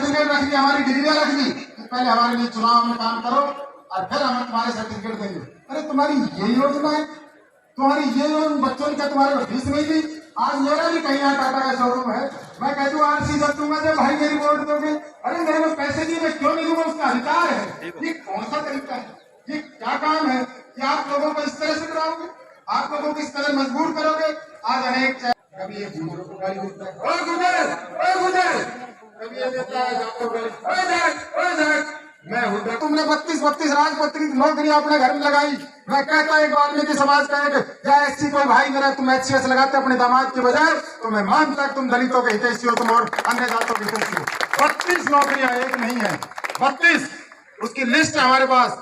Certificate रख दी, हमारी डिग्रियां रख दी कि पहले हमारे लिए चुनाव में काम करो और फिर हम तुम्हारे सर्टिफिकेट देंगे। अरे तुम्हारी ये योजना है, तुम्हारी ये बच्चों की तुम्हारे फीस नहीं दी। आज मेरा भी कहीं यहाँ टाटा का शोरूम है, मैं कह दूं आरसी जब दूंगा जब भाई मेरी वोट दोगे, अरे मेरे को पैसे दिए मैं क्यों नहीं दूंगा, उसका अधिकार है। ये कौन सा तरीका है, ये क्या काम है कि आप लोगों को इस तरह से कराओगे, आप लोगों को इस तरह मजबूर करोगे। आज अनेक कभी ये गुजरों को गाली देता है, ओ गुजर, कभी ये देता है जाको गाली, मैं हूँ। तुमने 32 राजपत्रित नौकरियां अपने घर में लगाई। मैं कहता एक वाल्मीकि समाज का एक या एससी कोई भाई मेरा तुम HCS लगाते अपने दामाद के बजाय, तो मैं मानता तुम दलितों के हितैषी हो, तुम और अन्य जातों के हितैषी हो। 32 नौकरियां, एक नहीं है, 32, उसकी लिस्ट है हमारे पास।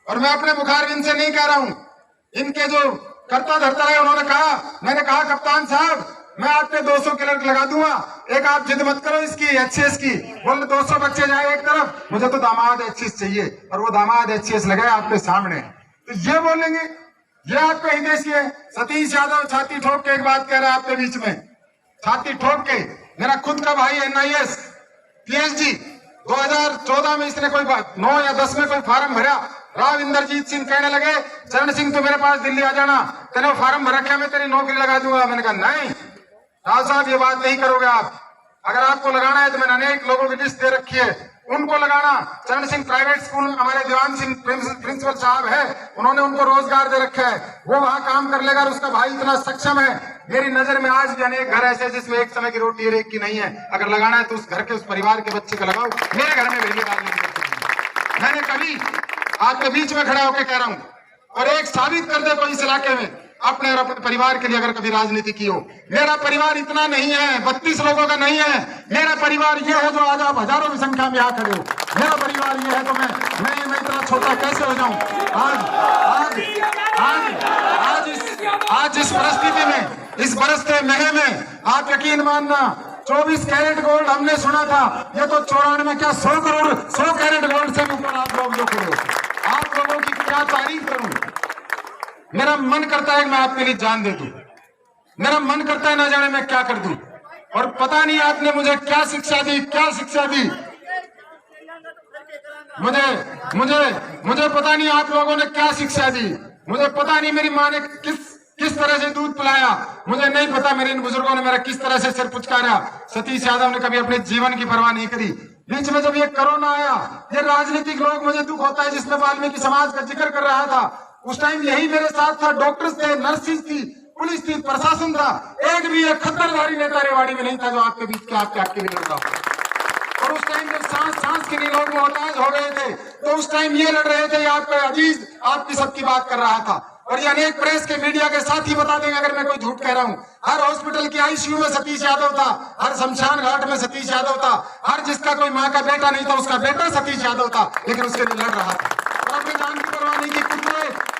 और मैं अपने मुखारबिंद से नहीं कह रहा हूँ, इनके जो कर्ता धर्ता है उन्होंने कहा, मैंने कहा कप्तान साहब मैं आपके 200 क्लर्क लगा दूंगा, एक आप जिद मत करो इसकी HCS की, बोले 200 बच्चे जाए एक तरफ, मुझे तो दामाद HCS चाहिए, और वो दामाद HCS लगे आपके सामने। तो ये बोलेंगे ये आपका हितैषी है। सतीश यादव छाती ठोक के एक बात कह रहा है आपके बीच में, छाती ठोक के। मेरा खुद का भाई NIS PhD 2014 में इसने कोई 9 या 10 में कोई फार्म भरा, राव इंद्रजीत सिंह कहने लगे चरण सिंह तो मेरे पास दिल्ली आ जाना, तेने फार्म भर रखा, मैं तेरी नौकरी लगा दूंगा। मैंने कहा नहीं राव साहब ये बात नहीं करोगे आप, अगर आपको लगाना है तो मैंने अनेक लोगों की लिस्ट दे रखी है, उनको लगाना। चरण सिंह प्राइवेट स्कूल में हमारे दीवान सिंह प्रिंसिपल साहब है, उन्होंने उनको रोजगार दे रखा है, वो वहां काम कर लेगा, उसका भाई इतना सक्षम है। मेरी नजर में आज भी अनेक घर ऐसे जिसमें एक समय की रोटी और एक की नहीं है, अगर लगाना है तो उस घर के उस परिवार के बच्चे को लगाओ। मेरे घर में भैया राजनीति मैंने कभी आपके बीच में खड़ा होकर कह रहा हूं, और एक साबित कर दे कोई इस इलाके में अपने और अपने परिवार के लिए अगर कभी राजनीति की हो। मेरा परिवार इतना नहीं है, 32 लोगों का नहीं है, मेरा परिवार ये है जो आज आप हजारों की संख्या में यहाँ खड़े हो। मेरा परिवार ये है तो मैं इतना छोटा कैसे हो जाऊं। आज इस परिस्थिति में, इस बरसते महीने में आप यकीन मानना 24 कैरेट गोल्ड हमने सुना था, ये तो 94 क्या 100 कैरेट गोल्ड से ऊपर आप लोग जो खड़े हो। आप लोगों की क्या तारीफ करूं। मेरा मन करता है मैं आपके लिए जान दे दूं, मेरा मन करता है ना जाने मैं क्या कर दूं। और पता नहीं आपने मुझे क्या शिक्षा दी, क्या शिक्षा दी मुझे पता नहीं आप लोगों ने क्या शिक्षा दी। मुझे पता नहीं मेरी माँ ने किस तरह से दूध पिलाया, मुझे नहीं पता मेरे इन बुजुर्गों ने मेरा किस तरह से सिर पुचकारा। सतीश यादव ने कभी अपने जीवन की परवाह नहीं करी। बीच में जब ये कोरोना आया, ये राजनीतिक लोग, मुझे दुख होता है जिसमें वाल्मीकि समाज का जिक्र कर रहा था, उस टाइम यही मेरे साथ था, डॉक्टर्स थे, नर्सिस थी, पुलिस थी, प्रशासन था, एक भी एक खतरदारी नेता रेवाड़ी में नहीं था जो आपके बीच के आपके लिए लड़ता। और उस टाइम जब सांस के लिए लोग मोहताज हो गए थे, तो उस टाइम ये लड़ रहे थे, आपका अजीज आपकी सबकी बात कर रहा था। और ये अनेक प्रेस के मीडिया के साथ ही बता देंगे अगर मैं कोई झूठ कह रहा हूँ। हर हॉस्पिटल की ICU में सतीश यादव था, हर शमशान घाट में सतीश यादव था, हर जिसका कोई माँ का बेटा नहीं था उसका बेटा सतीश यादव था, लेकिन उसके लिए लड़ रहा था। और अपनी जान की परवाह नहीं की।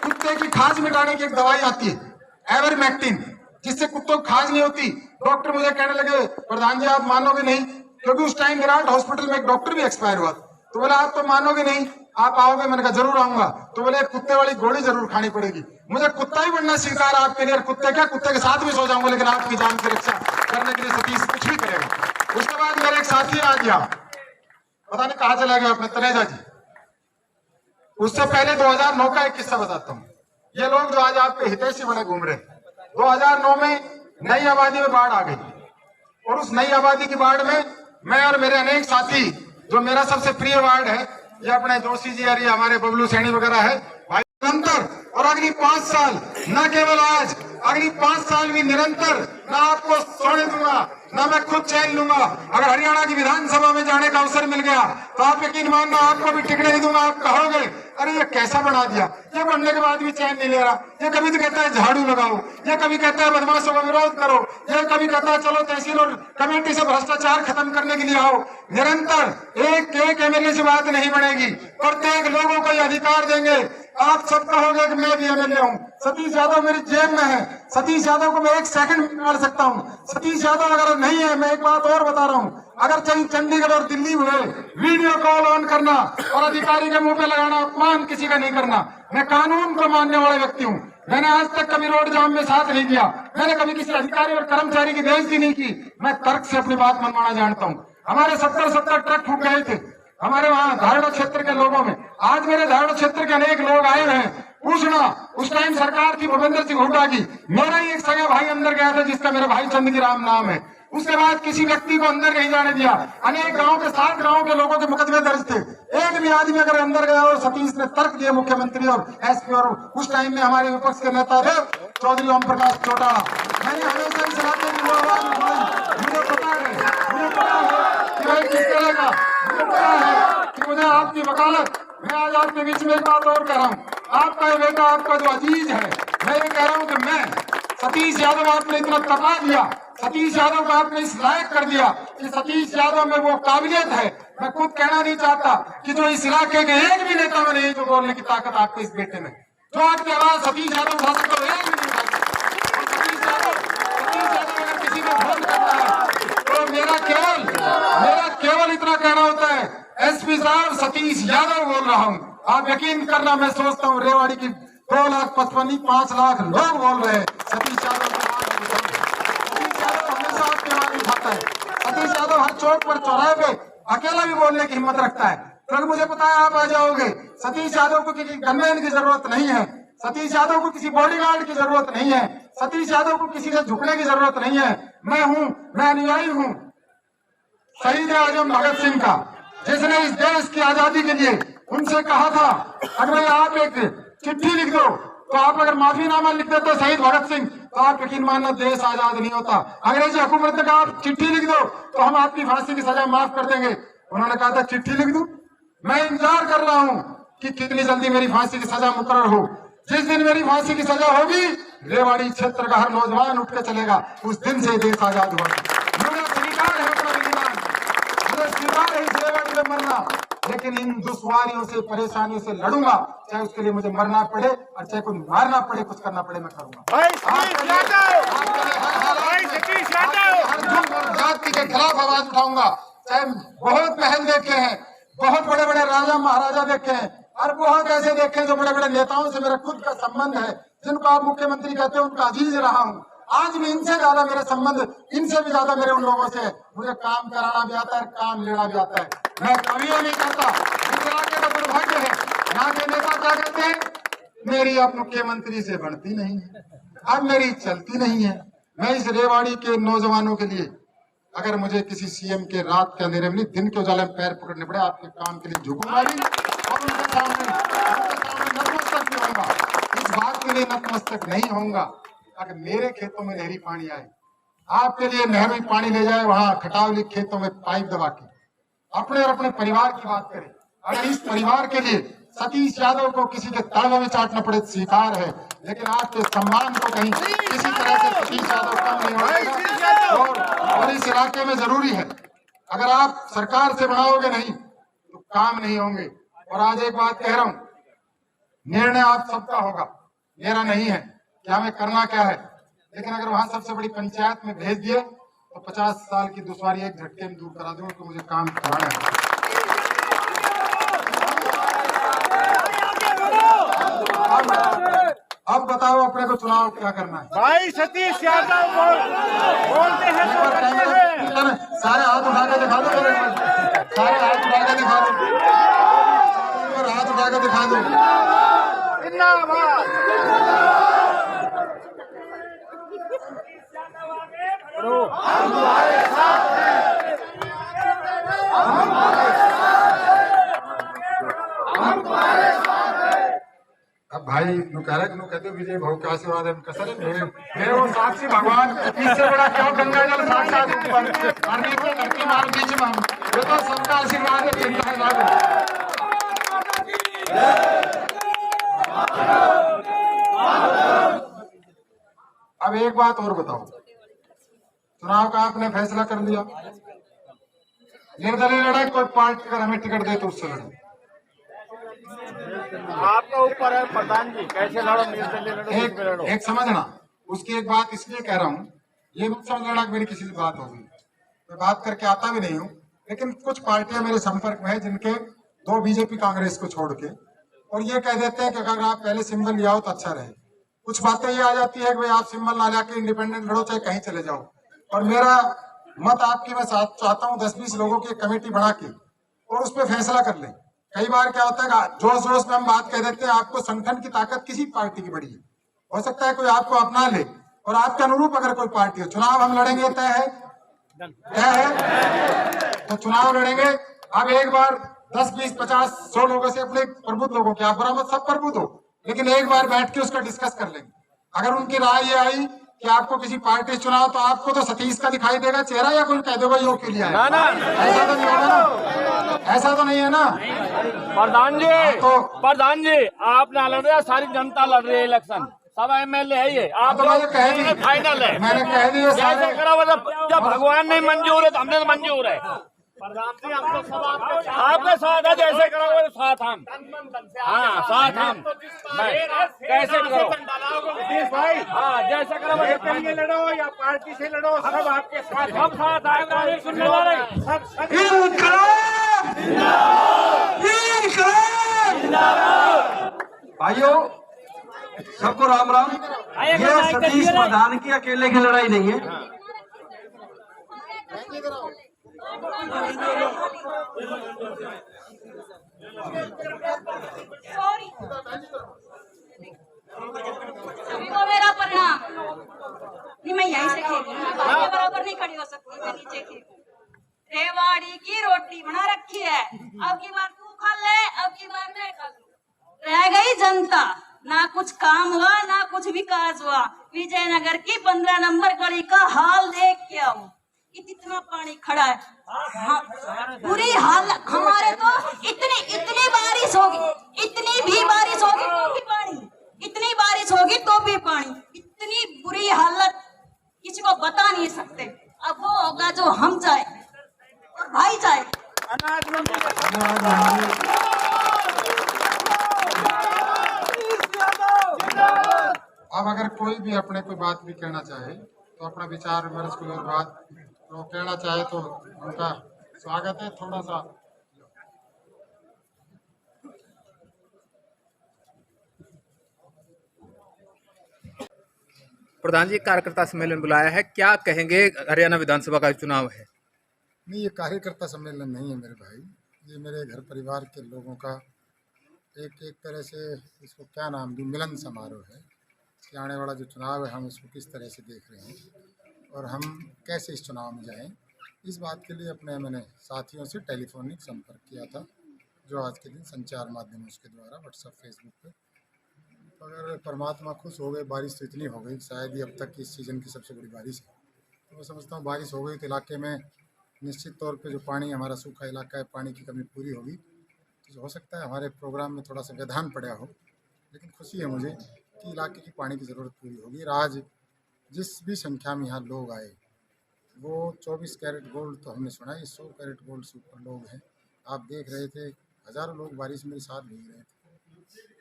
कुत्ते की खाज मिटाने की एक दवाई आती है एवरमेक्टिन, जिससे कुत्तों की खाज नहीं होती। डॉक्टर मुझे कहने लगे प्रधान जी आप मानोगे नहीं, क्योंकि उस टाइम विराट हॉस्पिटल में एक डॉक्टर भी एक्सपायर हुआ, तो बोला आप तो मानोगे नहीं, आप आओगे। मैंने कहा जरूर आऊंगा। तो बोले कुत्ते वाली गोली जरूर खानी पड़ेगी। मुझे कुत्ता ही बनना स्वीकार आपके लिए, कुत्ते क्या कुत्ते के साथ भी सो जाऊंगा, लेकिन आपकी जान की रक्षा करने के लिए सतीश कुछ भी करेगा। उसके बाद मेरे एक साथी आ गया, पता नहीं कहाँ चला गया अपने, तनेजा जी। उससे पहले 2009 का एक किस्सा बताता हूँ। ये लोग जो आज आपके हितैषी बने घूम रहे, 2009 में नई आबादी में बाढ़ आ गई, और उस नई आबादी की बाढ़ में मैं और मेरे अनेक साथी, जो मेरा सबसे प्रिय वार्ड है ये अपने जोशी जी और ये हमारे बबलू सैनी वगैरह है भाई, निरंतर और अगली 5 साल, न केवल आज, अगली 5 साल भी निरंतर ना आपको सोने दूंगा, ना मैं खुद चैन लूंगा। अगर हरियाणा की विधानसभा में जाने का अवसर मिल गया तो आप यकीन मानना आपको भी टिकने नहीं दूंगा। आप कहोगे अरे ये कैसा बना दिया, ये बनने के बाद भी चैन नहीं ले रहा। ये कभी तो कहता है झाड़ू लगाओ, ये कभी कहता है बदमाशों का विरोध करो, ये कभी कहता है चलो तहसील और कमेटी से भ्रष्टाचार खत्म करने के लिए आओ। निरंतर एक MLA से बात नहीं बनेगी, प्रत्येक लोगों को ये अधिकार देंगे। आप सब कहोगे कि मैं भी MLA हूँ, सतीश यादव मेरी जेब में है, सतीश यादव को मैं 1 सेकंड में निकाल सकता हूँ। सतीश यादव अगर नहीं है, मैं एक बात और बता रहा हूँ, अगर चंडीगढ़ और दिल्ली हुए वीडियो कॉल ऑन करना और अधिकारी के मुंह पे लगाना, अपमान किसी का नहीं करना। मैं कानून को मानने वाला व्यक्ति हूँ। मैंने आज तक कभी रोड जाम में साथ नहीं दिया, मैंने कभी किसी अधिकारी और कर्मचारी की बेइज्जती नहीं की। मैं तर्क से अपनी बात मनवाना जानता हूँ। हमारे 70 ट्रक फूक गए थे हमारे वहां धारणा क्षेत्र के लोगों में। आज मेरे धारणा क्षेत्र के अनेक लोग आए हैं पूछना, उस टाइम सरकार थी भूपेंद्र सिंह हुड्डा की, मेरा ही एक सगा भाई अंदर गया था जिसका मेरे भाई चंद राम नाम है। उसके बाद किसी व्यक्ति को अंदर नहीं जाने दिया। अनेक गांव के 7 गांव के लोगों के मुकदमे दर्ज थे। एक भी आदमी अगर अंदर गया और सतीश ने तर्क दिए मुख्यमंत्री और एसपी, और उस टाइम में हमारे विपक्ष के नेता थे चौधरी ओम प्रकाश चौटाला। मैंने हमेशा इस इलाके की आवाज उठाई। मुझे पता है कि मैं किस तरह का, मुझे पता है कि मुझे आपकी वकालत। मैं आज आपके बीच में एक बात और कह रहा हूँ, आपका ये बेटा, आपका जो अजीज है, मैं ये कह रहा हूँ कि मैं सतीश यादव, आपने इतना तपा दिया, सतीश यादव को आपने इस लायक कर दिया कि सतीश यादव में वो काबिलियत है। मैं खुद कहना नहीं चाहता कि जो इस इलाके के एक भी नेता में नहीं जो बोलने की ताकत आपके इस बेटे में, जो आपकी आवाज सतीश यादव उठा सकते हो, एक भी नहीं उठा सकते। सतीश यादव अगर किसी को फोन करना है तो मेरा केवल इतना कहना होता है, एसपी साहब सतीश यादव बोल रहा हूँ। आप यकीन करना, मैं सोचता हूँ रेवाड़ी की 2,55,000 5 लाख लोग बोल रहे हैं सतीश यादव की आवाज। सतीश यादव हमेशा आपकी आवाज उठाता है। सतीश यादव हर चौक पर, चौराहे पे अकेला भी बोलने की हिम्मत रखता है। तो मुझे पता है आप आ जाओगे। सतीश यादव को किसी गनमैन की जरूरत नहीं है, सतीश यादव को किसी बॉडीगार्ड की जरूरत नहीं है, सतीश यादव को किसी से झुकने की जरूरत नहीं है। मैं अनुयायी हूँ शहीद आजम भगत सिंह का, जिसने इस देश की आजादी के लिए उनसे कहा था अगर आप एक चिट्ठी लिख दो, तो आप अगर माफीनामा लिख देते शहीद भगत सिंह, तो आप यकीन मानना देश आजाद नहीं होता। अंग्रेजी हुकूमत ने कहा आप चिट्ठी लिख दो तो हम आपकी फांसी की सजा माफ कर देंगे। उन्होंने कहा था चिट्ठी लिख दो। मैं इंतजार कर रहा हूँ कि कितनी जल्दी मेरी फांसी की सजा मुकर्रर हो। जिस दिन मेरी फांसी की सजा होगी, रेवाड़ी क्षेत्र का हर नौजवान उठ के चलेगा, उस दिन से देश आजाद हुआ। मुझे स्वीकार है अपना बलिदान, मुझे स्वीकार है इस रेवाड़ी में मरना, लेकिन इन दुश्वारियों से, परेशानियों से लड़ूंगा, चाहे उसके लिए मुझे मरना पड़े और चाहे कोई मारना पड़े, कुछ करना पड़े, मैं करूंगा। हर जुल्म और जाति के खिलाफ आवाज उठाऊंगा। चाहे बहुत महल देखे हैं, बहुत बड़े बड़े राजा महाराजा देखे हैं, और बहुत ऐसे देखे हैं जो बड़े बड़े नेताओं से मेरा खुद का संबंध है, जिनको आप मुख्यमंत्री कहते हैं, उनका अजीज रहा हूँ। आज भी इनसे ज्यादा मेरा संबंध, इनसे भी ज्यादा मेरे उन लोगों से। मुझे काम कराना भी आता है, काम लेना भी आता है। मैं कभी नहीं कहता, इस इलाके का दुर्भाग्य है, यहाँ के नेता क्या कहते हैं, मेरी अब मुख्यमंत्री से बनती नहीं है, अब मेरी चलती नहीं है। मैं इस रेवाड़ी के नौजवानों के लिए, अगर मुझे किसी सीएम के रात के अंधेरे में, दिन के उजाले में पैर पकड़ने पड़े, आपके काम के लिए झुकूंगा भी और उनके सामने नतमस्तक भी होऊंगा। इस बात के लिए नतमस्तक नहीं होऊंगा अगर मेरे खेतों में नहरी पानी आए, आपके लिए नहरी पानी ले जाए, वहां खटावली खेतों में पाइप दबा के अपने और अपने परिवार की बात करें। अगर इस परिवार के लिए सतीश यादव को किसी के तालवे में चाटना पड़े, स्वीकार है, लेकिन आपके सम्मान को कहीं किसी तरह से सतीश यादव कम नहीं होगा। और इस इलाके में जरूरी है, अगर आप सरकार से बढ़ाओगे नहीं तो काम नहीं होंगे। और आज एक बात कह रहा हूं, निर्णय आप सबका होगा, मेरा नहीं है कि हमें करना क्या है, लेकिन अगर वहां सबसे बड़ी पंचायत में भेज दिए तो 50 साल की दुश्वारी एक झटके में दूर करा दूंगा, तो मुझे काम कराना है। अब बताओ अपने को चुनाव क्या करना है। भाई सतीश यादव बोलते हैं तो करते हैं। सारे हाथ उठा के दिखा दो, सारे हाथ उठा के दिखा दो, हाथ उठा के दिखा दो। अब भाई कह रहे कहते विजय भाव का आशीर्वाद है, मेरे वो साक्षी भगवान, इससे बड़ा क्या गंगा जल साक्षात धरती मार बीच में हम, ये तो सबका आशीर्वाद है। अब एक बात और बताओ, चुनाव का आपने फैसला कर लिया, निर्दलीय लड़ाई, कोई पार्टी अगर हमें टिकट दे तो उससे लड़े, आपका ऊपर है प्रधान जी, कैसे लड़ो, निर्दलीय लड़ो। एक समझना, उसकी एक बात इसलिए कह रहा हूँ, ये मत समझना कि मेरी किसी से बात होगी, मैं बात करके आता भी नहीं हूँ, लेकिन कुछ पार्टियां मेरे संपर्क में है जिनके 2 बीजेपी कांग्रेस को छोड़ के, और ये कह देते हैं कि अगर आप पहले सिंबल ले आओ तो अच्छा रहे। कुछ बातें ये आ जाती है कि भाई आप सिंबल ना लाके इंडिपेंडेंट लड़ो, चाहे कहीं चले जाओ। और मेरा मत आपकी मैं चाहता हूँ 10-20 लोगों की एक कमेटी बना के और उस पर फैसला कर लें। कई बार क्या होता है जोश जोश में हम बात कह देते हैं, आपको संगठन की ताकत किसी पार्टी की बड़ी है, हो सकता है कोई आपको अपना ले और आपके अनुरूप अगर कोई पार्टी हो, चुनाव हम लड़ेंगे, तय है तो चुनाव लड़ेंगे। अब एक बार 10, 20, 50, 100 लोगों से, अपने प्रबुद्ध लोगों के, आप बराबर सब प्रबुद्ध हो, लेकिन एक बार बैठ के उसका डिस्कस कर लेंगे। अगर उनकी राय ये आई कि आपको किसी पार्टी से चुनाव, तो आपको तो सतीश का दिखाई देगा चेहरा, या कोई कह देगा योग के लिए आया। ऐसा तो नहीं होगा ना, ऐसा तो नहीं है ना प्रधान जी। तो प्रधान जी, आप ना लड़ रहे, सारी जनता लड़ रही है इलेक्शन, सब एमएलए है ये, आप तो मैंने कह दी, फाइनल है। मैंने कह दी जैसे करा मतलब जब भगवान नहीं मंजूर है तो हमने मंजूर है। प्रधान जी हमको सब आपके साथ है, जैसे करोगे साथ हम, हाँ साथ हम, कैसे करो भाई, हाँ जैसे करोगे के लिए लड़ो या पार्टी से लड़ो, सब आपके साथ, सब साथ आएगा। सुनने वाले भाइयों सबको राम राम। ये सतीश प्रधान की अकेले की लड़ाई नहीं है। सभी को मेरा प्रणाम। नहीं, मैं यहीं से खेलूं, मैं भाई के बराबर नहीं खड़ी हो सकती, मैं नीचे खेलूं। रेवाड़ी की रोटी बना रखी है, अब की बार तू खा ले, अब की बार मैं खा लूं। रह गई जनता, ना कुछ काम हुआ ना कुछ विकास हुआ। विजयनगर की 15 नंबर गली का हाल देख के आओ, इतना पानी खड़ा है, हाँ, बुरी हालत। हमारे तो इतनी बारिश होगी, इतनी भी बारिश होगी तो भी पानी, इतनी बारिश होगी तो भी पानी, इतनी बुरी हालत किसी को बता नहीं सकते। अब वो होगा जो हम चाहे और भाई चाहे। अब अगर कोई भी अपने कोई बात भी कहना चाहे तो अपना विचार विमर्श कोई और बात तो कहना चाहे तो उनका स्वागत है। थोड़ा सा प्रधान जी कार्यकर्ता सम्मेलन बुलाया है, क्या कहेंगे? हरियाणा विधानसभा का चुनाव है। नहीं, ये कार्यकर्ता सम्मेलन नहीं है मेरे भाई, ये मेरे घर परिवार के लोगों का एक तरह से, इसको क्या नाम दूँ, मिलन समारोह है कि आने वाला जो चुनाव है हम उसको किस तरह से देख रहे हैं और हम कैसे इस चुनाव में जाएं। इस बात के लिए मैंने साथियों से टेलीफोनिक संपर्क किया था, जो आज के दिन संचार माध्यमों के द्वारा व्हाट्सएप, फेसबुक पे। अगर परमात्मा खुश हो गए, बारिश तो इतनी हो गई, शायद ही अब तक की इस सीज़न की सबसे बड़ी बारिश है, तो मैं समझता हूँ बारिश हो गई तो इलाके में निश्चित तौर पे जो पानी, हमारा सूखा इलाका है, पानी की कमी पूरी होगी। तो हो सकता है हमारे प्रोग्राम में थोड़ा सा व्यवधान पड़ा हो, लेकिन खुशी है मुझे कि इलाके की पानी की ज़रूरत पूरी होगी। और आज जिस भी संख्या में यहाँ लोग आए, वो 24 कैरेट गोल्ड तो हमने सुना है, 100 कैरेट गोल्ड से ऊपर लोग हैं। आप देख रहे थे हज़ारों लोग बारिश मेरे साथ भीग रहे थे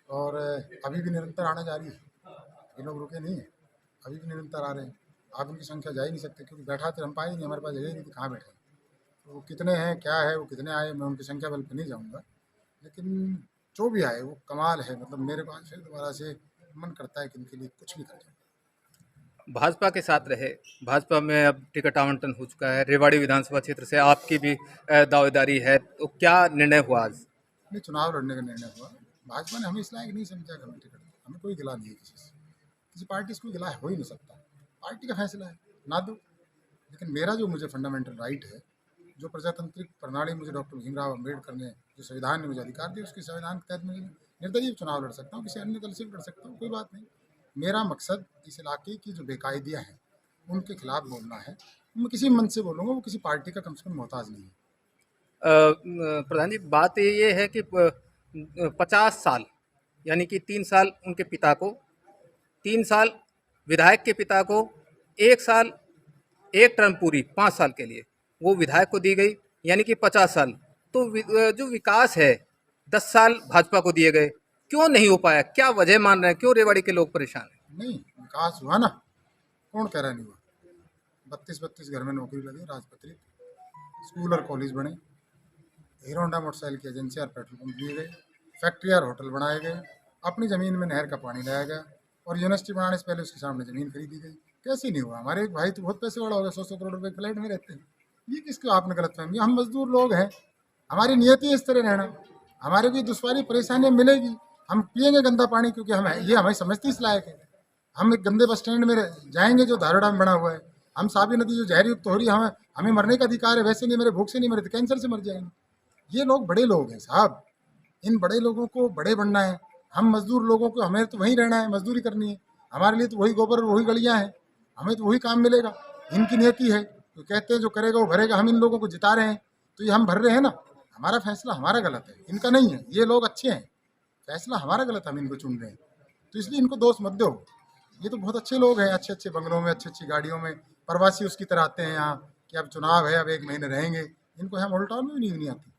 और अभी भी निरंतर आना जारी है, ये लोग रुके नहीं हैं, अभी भी निरंतर आ रहे हैं। आप उनकी संख्या जा ही नहीं सकते क्योंकि बैठा तो हम पाए ही नहीं, हमारे पास जगह ही नहीं थी कहाँ बैठे। तो वो कितने हैं, क्या है, वो कितने आए, मैं उनकी संख्या बल पर नहीं जाऊँगा, लेकिन जो भी आए वो कमाल है। मतलब मेरे पास फिर दोबारा से मन करता है कि इनके लिए कुछ भी कर जाए। भाजपा के साथ रहे, भाजपा में अब टिकट आवंटन हो चुका है, रेवाड़ी विधानसभा क्षेत्र से आपकी भी दावेदारी है, तो क्या निर्णय हुआ आज? नहीं, चुनाव लड़ने का निर्णय हुआ। भाजपा ने हमें इस लायक नहीं समझा कि हमें टिकट, हमें कोई गिला नहीं है किसी से, किसी पार्टी से कोई गिला हो ही नहीं सकता, पार्टी का फैसला है, ना दो। लेकिन मेरा जो मुझे फंडामेंटल राइट है, जो प्रजातांत्रिक प्रणाली मुझे डॉक्टर भीमराव अम्बेडकर ने, जो संविधान ने मुझे अधिकार दिया, उसके संविधान के तहत मैं निर्दलीय चुनाव लड़ सकता हूँ, किसी अन्य दल से भी लड़ सकता हूँ, कोई बात नहीं। मेरा मकसद इस इलाके की जो बेकायदियाँ हैं उनके खिलाफ बोलना है। मैं किसी मन से बोलूँगा, वो किसी पार्टी का कम से कम मोहताज नहीं है। प्रधान जी, बात ये है कि 50 साल यानी कि 3 साल उनके पिता को, 3 साल विधायक के पिता को, 1 साल, 1 टर्म पूरी 5 साल के लिए वो विधायक को दी गई, यानी कि 50 साल। तो जो विकास है 10 साल भाजपा को दिए गए, क्यों नहीं हो पाया? क्या वजह मान रहे हैं, क्यों रेवाड़ी के लोग परेशान हैं? नहीं, विकास हुआ ना, कौन कह रहा नहीं हुआ। 32 घर में नौकरी लगी, राजपत्रित स्कूल और कॉलेज बने, हीरो होंडा मोटरसाइकिल की एजेंसी और पेट्रोल पंप दिए गए, फैक्ट्री और होटल बनाए गए, अपनी ज़मीन में नहर का पानी लाया गया और यूनिवर्सिटी बनाने से पहले उसके सामने ज़मीन खरीदी गई। कैसे नहीं हुआ? हमारे एक भाई तो बहुत पैसे वाला हो गया, 100-100 करोड़ रुपए फ्लैट में रहते हैं। ये किसको आपने गलत फहमी? हम मजदूर लोग हैं, हमारी नियति है इस तरह रहना। हमारे भी दुश्वारी परेशानियां मिलेगी, हम पिएंगे गंदा पानी, क्योंकि हम ये हमें समझती इस लायक है। हम एक गंदे बस स्टैंड में जाएंगे जो धारोड़ा में बना हुआ है, हम साबी नदी जो जहरी युक्त हो रही है, हमें मरने का अधिकार है। वैसे नहीं मेरे भूख से नहीं मरे तो कैंसर से मर जाएंगे। ये लोग बड़े लोग हैं साहब, इन बड़े लोगों को बड़े बनना है। हम मजदूर लोगों को, हमें तो वहीं रहना है, मजदूरी करनी है। हमारे लिए तो वही गोबर और वही गलियां हैं, हमें तो वही काम मिलेगा। इनकी नियति है तो कहते हैं जो करेगा वो भरेगा। हम इन लोगों को जिता रहे हैं तो ये हम भर रहे हैं ना। हमारा फैसला हमारा गलत है, इनका नहीं है। ये लोग अच्छे हैं, फैसला हमारा गलत, हम इनको चुन रहे हैं। तो इसलिए इनको दोष मत दो। ये तो बहुत अच्छे लोग हैं, अच्छे अच्छे बंगलों में, अच्छी अच्छी गाड़ियों में, प्रवासी उसकी तरह आते हैं यहाँ कि अब चुनाव है, अब 1 महीने रहेंगे। इनको यहाँ मोल टाउन में भी नहीं आती।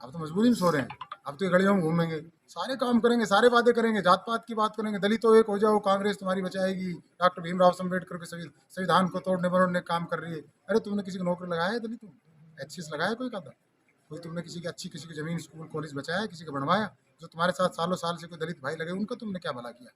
अब तो मजबूरी में सो रहे हैं, अब तो ये गलियों में घूमेंगे, सारे काम करेंगे, सारे वादे करेंगे, जात पात की बात करेंगे, दलितों एक हो जाओ, कांग्रेस तुम्हारी बचाएगी, डॉक्टर भीमराव अम्बेडकर के संविधान को तोड़ने बनोड़ने काम कर रही है। अरे तुमने किसी को नौकरी लगाया है दलितों? एचसीएस लगाया कोई कदम? कोई तुमने किसी की अच्छी, किसी की जमीन, स्कूल कॉलेज बचाया, किसी का बनवाया? जो तुम्हारे साथ सालों साल से कोई दलित भाई लगे, उनका तुमने क्या भला किया?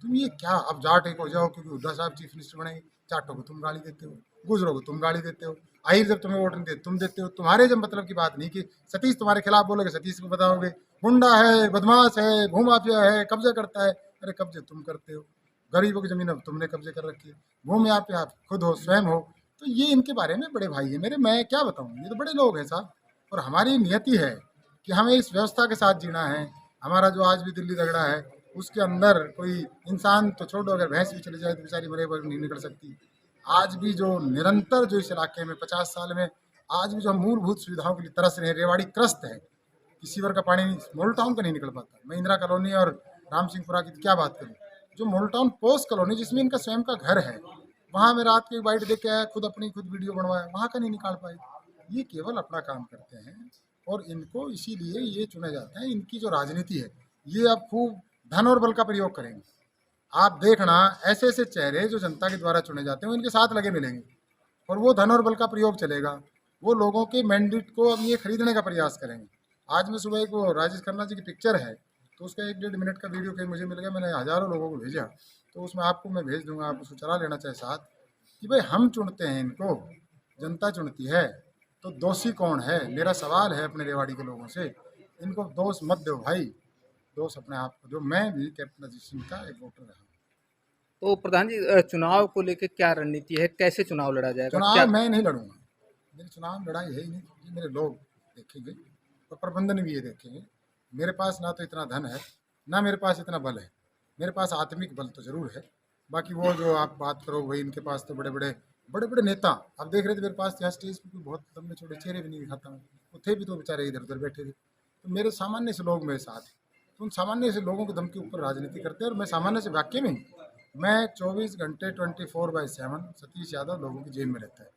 तुम ये क्या अब जाट एक हो जाओ क्योंकि हुड्डा साहब चीफ मिनिस्टर बनेंगे, जाटों को तुम गाली देते हो, गुजरों को तुम गाली देते हो, आहिर जब तुम्हें वोट नहीं देते तुम देते हो। तुम्हारे जब मतलब की बात नहीं कि सतीश तुम्हारे खिलाफ बोलोगे, सतीश को बताओगे गुंडा है, बदमाश है, भूमाफिया है, कब्जा करता है। अरे कब्जे तुम करते हो, गरीबों की जमीन अब तुमने कब्जे कर रखी है, भूमाफिया आप खुद हो, स्वयं हो। तो ये इनके बारे में बड़े भाई है मेरे, मैं क्या बताऊँ, ये तो बड़े लोग हैं साहब। और हमारी नियति है कि हमें इस व्यवस्था के साथ जीना है। हमारा जो आज भी दिल्ली दगड़ा है उसके अंदर कोई इंसान तो छोड़ो, अगर भैंस भी चली जाए तो बेचारी मरे बगैर नहीं निकल सकती। आज भी जो निरंतर जो इस इलाके में 50 साल में आज भी जो हम मूलभूत सुविधाओं के लिए तरस रहे हैं, रेवाड़ी त्रस्त है कि सीवर का पानी मोल टाउन का नहीं निकल पाता। मैं इंदिरा कॉलोनी और राम सिंहपुरा की क्या बात करूँ, जो मोल टाउन पोस्ट कॉलोनी जिसमें इनका स्वयं का घर है, वहाँ मैं रात की बाइट देख के आया, खुद वीडियो बनवाया, वहाँ का नहीं निकाल पाए। ये केवल अपना काम करते हैं और इनको इसीलिए ये चुने जाते हैं। इनकी जो राजनीति है ये अब खूब धन और बल का प्रयोग करेंगे। आप देखना ऐसे ऐसे चेहरे जो जनता के द्वारा चुने जाते हैं इनके साथ लगे मिलेंगे और वो धन और बल का प्रयोग चलेगा। वो लोगों के मैंडेट को अब ये खरीदने का प्रयास करेंगे। आज मैं सुबह को राजेश खन्ना जी की पिक्चर है तो उसका 1-1.5 मिनट का वीडियो कहीं मुझे मिल गया, मैंने हज़ारों लोगों को भेजा, तो उसमें आपको मैं भेज दूंगा, आप उसको चला लेना चाहे साथ कि भाई हम चुनते हैं इनको, जनता चुनती है, तो दोषी कौन है? मेरा सवाल है अपने रेवाड़ी के लोगों से, इनको दोष मत दो भाई, दोष अपने आप को दो। मैं भी कैप्टन अजीत सिंह का एक वोटर रहा। तो प्रधान जी, चुनाव को लेकर क्या रणनीति है, कैसे चुनाव लड़ा जाएगा? चुनाव मैं नहीं लड़ूंगा, मेरी चुनाव में लड़ाई है ही नहीं, ये मेरे लोग देखेंगे और प्रबंधन भी ये देखेंगे। मेरे पास ना तो इतना धन है, ना मेरे पास इतना बल है, मेरे पास आत्मिक बल तो जरूर है। बाकी वो जो आप बात करो भाई, इनके पास तो बड़े बड़े नेता आप देख रहे थे मेरे पास, यहाँ स्टेज पर बहुत लंबे छोटे चेहरे भी नहीं दिखाता हूँ, वो थे भी तो बेचारे इधर उधर बैठे थे। तो मेरे सामान्य से लोग मेरे साथ हैं, तो उन सामान्य से लोगों के दम के ऊपर राजनीति करते हैं। और मैं सामान्य से वाक्य में मैं 24 घंटे 24/7 सतीश यादव लोगों की जेब में रहता है।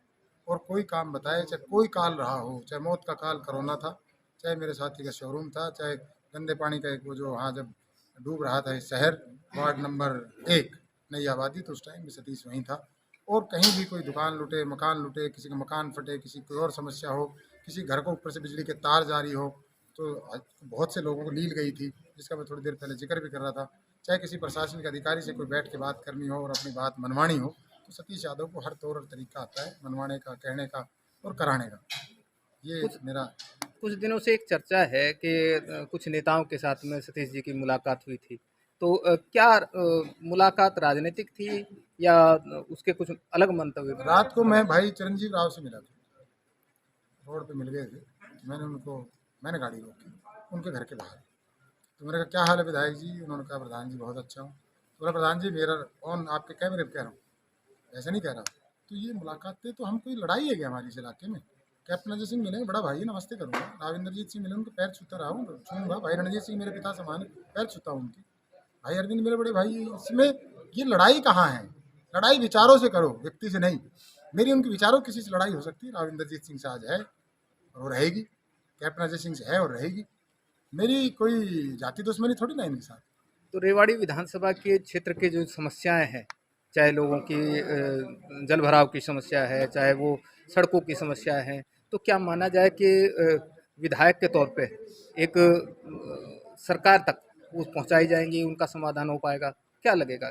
और कोई काम बताए, चाहे कोई काल रहा हो, चाहे मौत का काल कोरोना था, चाहे मेरे साथी का शोरूम था, चाहे गंदे पानी का एक वो जो वहाँ जब डूब रहा था इस शहर वार्ड नंबर 1 नई आबादी, तो उस टाइम भी सतीश वहीं था। और कहीं भी कोई दुकान लुटे, मकान लुटे, किसी का मकान फटे, किसी कोई और समस्या हो, किसी घर को ऊपर से बिजली के तार जारी हो, तो बहुत से लोगों को लील गई थी, जिसका मैं थोड़ी देर पहले जिक्र भी कर रहा था। चाहे किसी प्रशासनिक अधिकारी से कोई बैठ के बात करनी हो और अपनी बात मनवानी हो, तो सतीश यादव को हर तौर और तरीका आता है मनवाने का, कहने का और कराने का। ये मेरा कुछ दिनों से एक चर्चा है कि कुछ नेताओं के साथ में सतीश जी की मुलाकात हुई थी, तो क्या मुलाकात राजनीतिक थी या उसके कुछ अलग मंतव्य थे? रात को मैं भाई चिरंजीव राव से मिला था, रोड पे मिल गए थे, मैंने गाड़ी रोकी उनके घर के बाहर। तो मैंने कहा क्या हाल है विधायक जी? उन्होंने कहा प्रधान जी बहुत अच्छा हूँ। तो बोला प्रधान जी मेरा ऑन आपके कैमरे पर कह रहा हूँ, ऐसा नहीं कह रहा। तो ये मुलाकातें तो हम, कोई लड़ाई है क्या हमारी इस इलाके में? कैप्टन अजय सिंह मिलेंगे, बड़ा भाई नमस्ते करूँगा। राविंदरजीत सिंह मिले, उनके पैर छूता रहा हूँ, छूँगा। भाई रणजीत सिंह मेरे पिता समान है, पैर छूता हूँ उनकी। भाई अरविंद मेरे बड़े भाई। इसमें ये लड़ाई कहाँ है? लड़ाई विचारों से करो, व्यक्ति से नहीं। मेरी उनके विचारों किसी से लड़ाई हो सकती है, राविंदरजीत सिंह से आज है और रहेगी, कैप्टन अजय सिंह से है और रहेगी। मेरी कोई जाति दुश्मनी थोड़ी ना इनके साथ। तो रेवाड़ी विधानसभा के क्षेत्र के जो समस्याएं हैं, चाहे लोगों की जल भराव की समस्या है, चाहे वो सड़कों की समस्या है, तो क्या माना जाए कि विधायक के तौर पे एक सरकार तक वो पहुंचाई जाएंगी, उनका समाधान हो पाएगा? क्या लगेगा?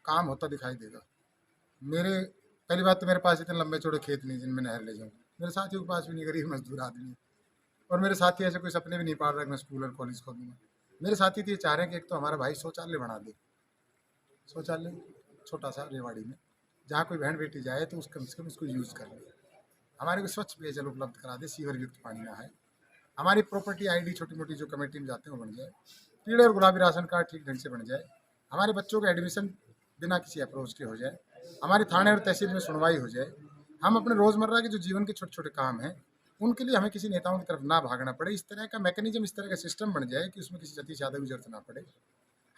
काम होता दिखाई देगा। मेरे पहली बात तो मेरे पास इतने लंबे चौड़े खेत नहीं जिनमें नहर ले जाऊँ। मेरे साथियों के पास भी नहीं, गरीब मजदूर आदमी है। और मेरे साथी ऐसे कोई सपने भी नहीं पाल रहे कि मैं स्कूल और कॉलेज खोलूँगा। मेरे साथी तो ये चाह रहे हैं कि एक तो हमारा भाई शौचालय बना दे, शौचालय छोटा सा रेवाड़ी में, जहाँ कोई बहन बेटी जाए तो कम से कम उसको यूज़ कर ले। हमारे को स्वच्छ पेयजल उपलब्ध करा दे, सीवर युक्त पानी ना है। हमारी प्रॉपर्टी आईडी छोटी मोटी जो कमेटी में जाते हैं वो बन जाए। पीले और गुलाबी राशन कार्ड ठीक ढंग से बन जाए। हमारे बच्चों का एडमिशन बिना किसी अप्रोच के हो जाए। हमारी थाने और तहसील में सुनवाई हो जाए। हम अपने रोज़मर्रा के जो जीवन के छोटे छोटे काम हैं उनके लिए हमें किसी नेताओं की तरफ ना भागना पड़े। इस तरह का मैकेनिज्म, इस तरह का सिस्टम बन जाए कि उसमें किसी सतीश यादव की जरूरत ना पड़े।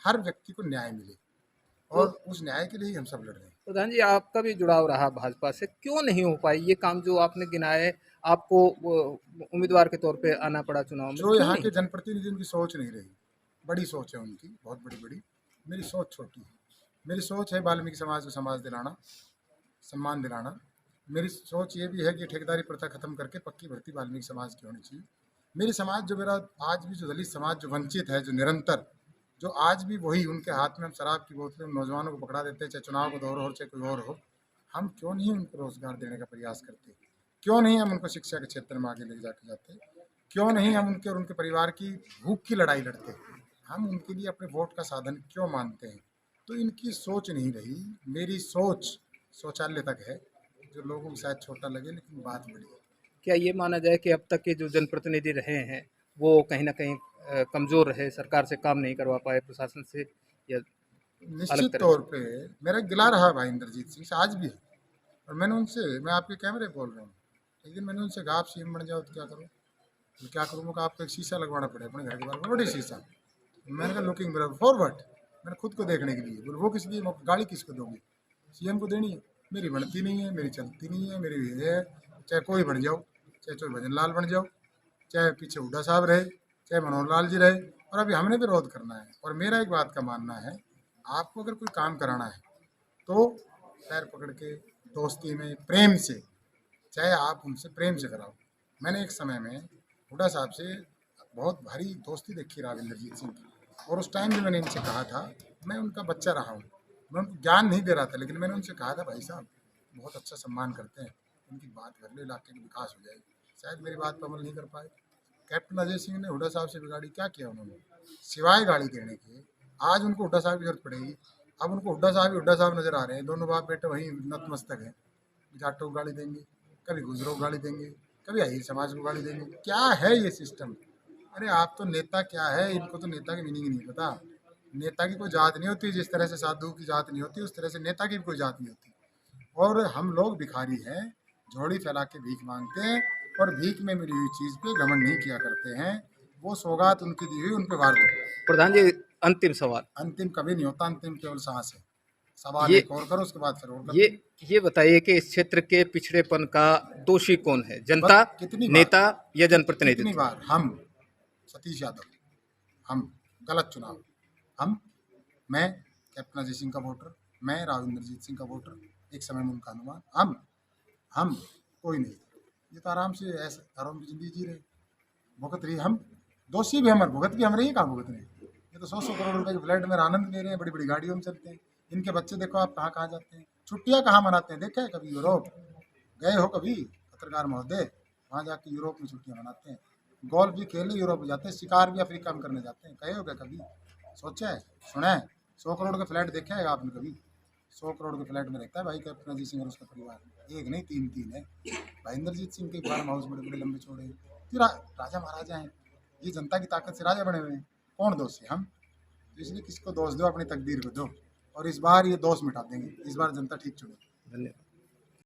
हर व्यक्ति को न्याय मिले और उस न्याय के लिए ही हम सब लड़ रहे हैं। प्रधान जी, आपका भी जुड़ाव रहा भाजपा से, क्यों नहीं हो पाई ये काम जो आपने गिनाए? आपको उम्मीदवार के तौर पे आना पड़ा चुनाव में, जो क्यों यहाँ नहीं? के जनप्रतिनिधियों की सोच नहीं रही। बड़ी सोच है उनकी, बहुत बड़ी बड़ी। मेरी सोच छोटी है। मेरी सोच है वाल्मीकि समाज को समाज दिलाना, सम्मान दिलाना। मेरी सोच ये भी है कि ठेकेदारी प्रथा खत्म करके पक्की भर्ती वाल्मीकि समाज की होनी चाहिए। मेरी समाज जो मेरा आज भी जो दलित समाज जो वंचित है, जो निरंतर, जो आज भी वही उनके हाथ में हम शराब की बोतलें नौजवानों को पकड़ा देते हैं, चाहे चुनाव का दौर हो चाहे कोई और हो, हम क्यों नहीं उनको रोजगार देने का प्रयास करते? क्यों नहीं हम उनको शिक्षा के क्षेत्र में आगे ले जाके जाते? क्यों नहीं हम उनके और उनके परिवार की भूख की लड़ाई लड़ते? हम उनके लिए अपने वोट का साधन क्यों मानते हैं? तो इनकी सोच नहीं रही। मेरी सोच शौचालय तक है, जो लोगों को शायद छोटा लगे लेकिन बात बड़ी है। क्या ये माना जाए कि अब तक के जो जनप्रतिनिधि रहे हैं वो कहीं ना कहीं कमजोर रहे, सरकार से काम नहीं करवा पाए, प्रशासन से, या निश्चित तरह तौर पे मेरा गिला रहा भाई इंद्रजीत सिंह से, आज भी है। और मैंने उनसे, मैं आपके कैमरे बोल रहा हूँ, एक दिन मैंने उनसे कहा आप सीएम बन जाओ तो क्या करो? तो क्या करूँ? मैं आपको एक शीशा लगवाना पड़े अपने घर के बाहर, बड़ी शीशा। मैंने कहा लुकिंग मिरर फॉरवर्ड, मैंने खुद को देखने के लिए। बोले वो किस लिए? गाड़ी किसको दोगे? सीएम को देनी है। मेरी बनती नहीं है, मेरी चलती नहीं है, मेरी ये है। चाहे कोई बन जाओ, चाहे चोर भजन लाल बन जाओ, चाहे पीछे हुड्डा साहब रहे, चाहे मनोहर लाल जी रहे, और अभी हमने विरोध करना है। और मेरा एक बात का मानना है, आपको अगर कोई काम कराना है तो पैर पकड़ के, दोस्ती में, प्रेम से, चाहे आप उनसे प्रेम से कराओ। मैंने एक समय में हुड्डा साहब से बहुत भारी दोस्ती देखी राव इंद्रजीत सिंह की, और उस टाइम भी मैंने इनसे कहा था, मैं उनका बच्चा रहा हूँ, मैं उनको ज्ञान नहीं दे रहा था, लेकिन मैंने उनसे कहा था भाई साहब बहुत अच्छा सम्मान करते हैं, उनकी बात कर लो, इलाके का विकास हो जाएगी। शायद मेरी बात पर अमल नहीं कर पाए। कैप्टन अजय सिंह ने हुड्डा साहब से बिगाड़ी, क्या किया उन्होंने? सिवाय गाड़ी देने के। आज उनको हुड्डा साहब की जरूरत पड़ेगी। अब उनको हुड्डा साहब नजर आ रहे हैं। दोनों बाप बेटे वहीं नतमस्तक हैं। जाटों को गाड़ी देंगे, कभी गुजरों को गाड़ी देंगे, कभी अहीर समाज को गाड़ी देंगे। क्या है ये सिस्टम? अरे आप तो नेता क्या है, इनको तो नेता की मीनिंग नहीं पता। नेता की कोई जात नहीं होती, जिस तरह से साधु की जात नहीं होती उस तरह से नेता की भी कोई जात नहीं होती। और हम लोग भिखारी हैं, झोली फैला के भीख मांगते हैं और भीख में मिली हुई चीज़ पे घमंड नहीं किया करते हैं। वो सौगात उनकी दी हुई उन पे वार दो। प्रधान जी, अंतिम सवाल। अंतिम कभी नहीं होता, अंतिम केवल सांस है। सवाल ये एक और करो, उसके बाद फिर और करो। ये बताइए कि इस क्षेत्र के पिछड़ेपन का दोषी कौन है, जनता, कितनी बार? नेता या कितनी जनप्रतिनिधि? बार हम, सतीश यादव, हम गलत चुनाव, मैं कैप्टन अजय सिंह का वोटर, मैं राव इंद्रजीत सिंह का वोटर, एक समय में उनका अनुमान, हम कोई नहीं। ये तो आराम से ऐसे आराम की जिंदगी जी रहे, भुगत रही। हम दोषी भी, हमारे भुगत भी हम रही, कहाँ भुगत रहे? ये तो 100 करोड़ रुपए के फ्लैट में आनंद ले रहे हैं, बड़ी बड़ी गाड़ियों में चलते हैं। इनके बच्चे देखो आप कहाँ कहाँ जाते हैं, छुट्टियाँ कहाँ मनाते हैं? देखे कभी यूरोप गए हो? कभी पत्रकार महोदय वहाँ जाके यूरोप में छुट्टियाँ मनाते हैं। गोल्फ भी खेलने यूरोप में जाते हैं, शिकार भी अफ्रीका में करने जाते हैं। कहे हो क्या कभी? सोचा है, सुना है? 100 करोड़ का फ्लैट देखा है आपने कभी? 100 करोड़ के फ्लैट में रहता है भाई कैप्टन अजय सिंह और उसका परिवार। एक नहीं, तीन है। भाई इंद्रजीत सिंह के फार्म हाउस बड़े बड़े लंबे चौड़े हैं। फिर राजा महाराजा हैं, ये जनता की ताकत से राजा बने हुए हैं। कौन दोषी? हम। तो इसलिए किसको दोष दो, अपनी तकदीर को दो, और इस बार ये दोष मिटा देंगे। इस बार जनता ठीक चुने। धन्यवाद।